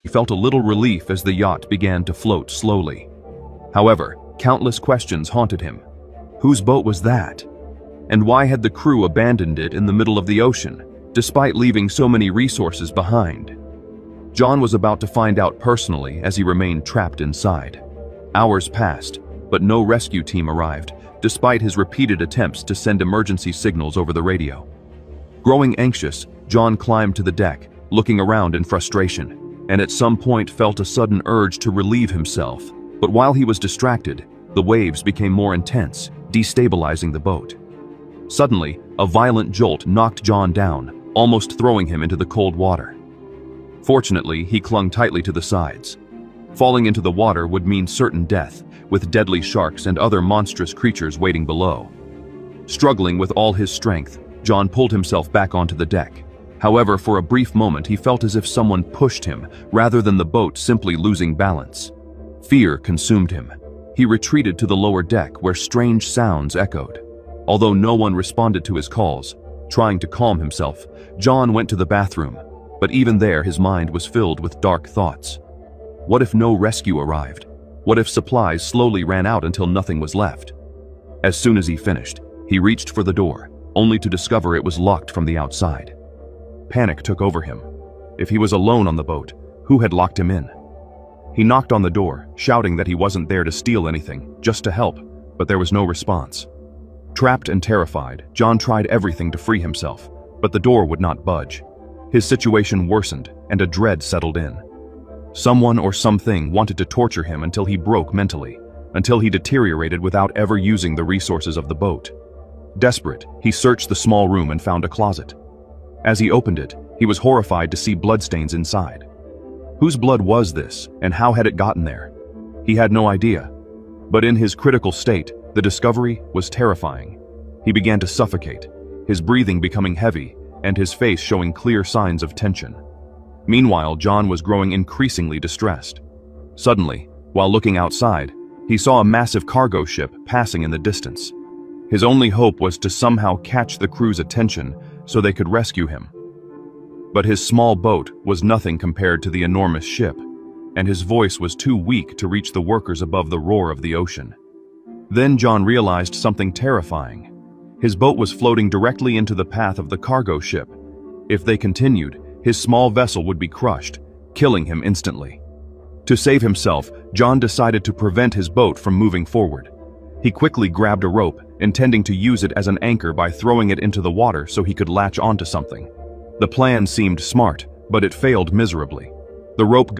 He felt a little relief as the yacht began to float slowly. However, countless questions haunted him. Whose boat was that? And why had the crew abandoned it in the middle of the ocean, despite leaving so many resources behind? John was about to find out personally as he remained trapped inside. Hours passed, but no rescue team arrived, despite his repeated attempts to send emergency signals over the radio. Growing anxious, John climbed to the deck, looking around in frustration, and at some point felt a sudden urge to relieve himself. But while he was distracted, the waves became more intense, destabilizing the boat. Suddenly, a violent jolt knocked John down, almost throwing him into the cold water. Fortunately, he clung tightly to the sides. Falling into the water would mean certain death, with deadly sharks and other monstrous creatures waiting below. Struggling with all his strength, John pulled himself back onto the deck. However, for a brief moment he felt as if someone pushed him, rather than the boat simply losing balance. Fear consumed him. He retreated to the lower deck where strange sounds echoed. Although no one responded to his calls, trying to calm himself, John went to the bathroom, but even there his mind was filled with dark thoughts. What if no rescue arrived? What if supplies slowly ran out until nothing was left? As soon as he finished, he reached for the door, only to discover it was locked from the outside. Panic took over him. If he was alone on the boat, who had locked him in? He knocked on the door, shouting that he wasn't there to steal anything, just to help, but there was no response. Trapped and terrified, John tried everything to free himself, but the door would not budge. His situation worsened, and a dread settled in. Someone or something wanted to torture him until he broke mentally, until he deteriorated without ever using the resources of the boat. Desperate, he searched the small room and found a closet. As he opened it, he was horrified to see bloodstains inside. Whose blood was this, and how had it gotten there? He had no idea. But in his critical state, the discovery was terrifying. He began to suffocate, his breathing becoming heavy, and his face showing clear signs of tension. Meanwhile, John was growing increasingly distressed. Suddenly, while looking outside, he saw a massive cargo ship passing in the distance. His only hope was to somehow catch the crew's attention so they could rescue him. But his small boat was nothing compared to the enormous ship, and his voice was too weak to reach the workers above the roar of the ocean. Then John realized something terrifying. His boat was floating directly into the path of the cargo ship. If they continued, his small vessel would be crushed, killing him instantly. To save himself, John decided to prevent his boat from moving forward. He quickly grabbed a rope, intending to use it as an anchor by throwing it into the water so he could latch onto something. The plan seemed smart, but it failed miserably. The rope